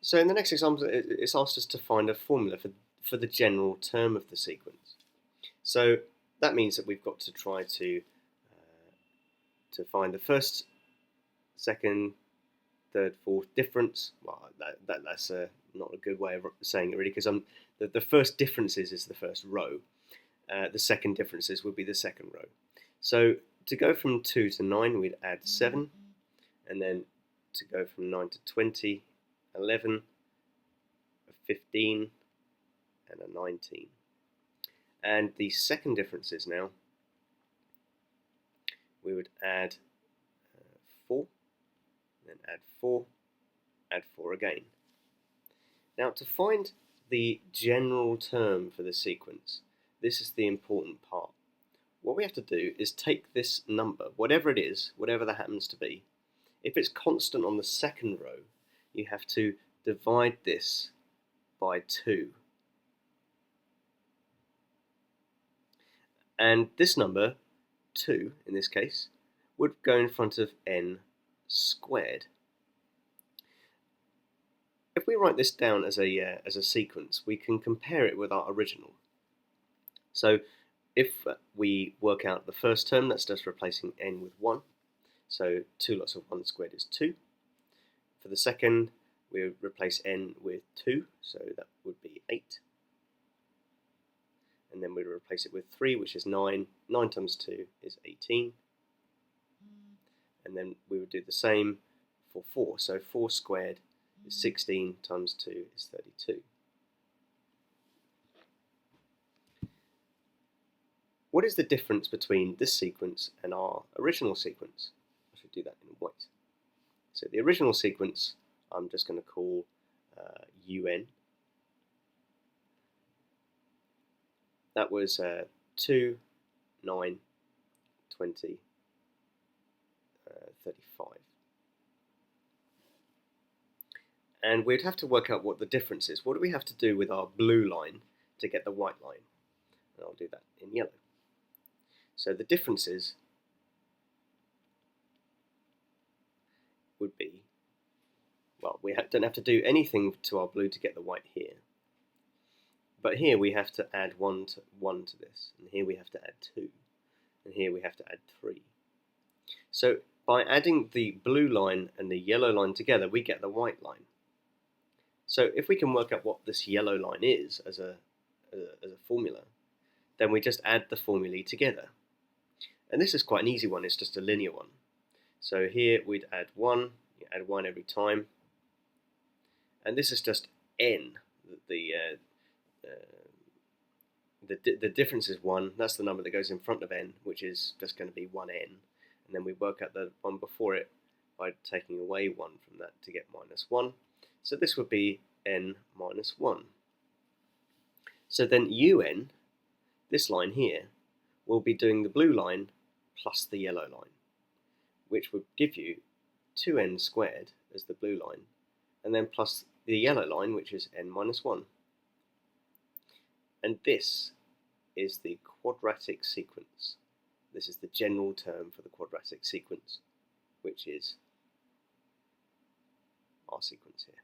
So in the next example, it's asked us to find a formula for the general term of the sequence. So that means that we've got to try to find the first, second, third, fourth difference. Well, that's not a good way of saying it really, because the first differences is the first row. The second differences would be the second row. So to go from 2 to 9, we'd add 7, and then to go from 9 to 20, 11, a 15, and a 19. And the second differences now, we would add 4, then add 4, add 4 again. Now to find the general term for the sequence, this is the important part. What we have to do is take this number, whatever it is, whatever that happens to be. If it's constant on the second row, you have to divide this by 2. And this number, 2 in this case, would go in front of n squared. If we write this down as a sequence, we can compare it with our original. So if we work out the first term, that's just replacing n with 1. So 2 lots of 1 squared is 2. For the second, we would replace n with 2, so that would be 8. And then we'd replace it with 3, which is 9. 9 times 2 is 18. And then we would do the same for 4. So 4 squared is 16 times 2 is 32. What is the difference between this sequence and our original sequence? I should do that in white. So the original sequence, I'm just going to call UN. That was 2, 9, 20, 35. And we'd have to work out what the difference is. What do we have to do with our blue line to get the white line? And I'll do that in yellow. So the differences would be, well, we don't have to do anything to our blue to get the white here. But here we have to add 1 to this, and here we have to add 2, and here we have to add 3. So by adding the blue line and the yellow line together, we get the white line. So if we can work out what this yellow line is as a formula, then we just add the formulae together. And this is quite an easy one, it's just a linear one. So here we'd add 1, you add 1 every time. And this is just n. The difference is 1, that's the number that goes in front of n, which is just going to be 1n. And then we work out the one before it by taking away 1 from that to get minus 1. So this would be n minus 1. So then un, this line here, will be doing the blue line plus the yellow line, which would give you 2n squared as the blue line, and then plus the yellow line, which is n minus 1. And this is the quadratic sequence. This is the general term for the quadratic sequence, which is our sequence here.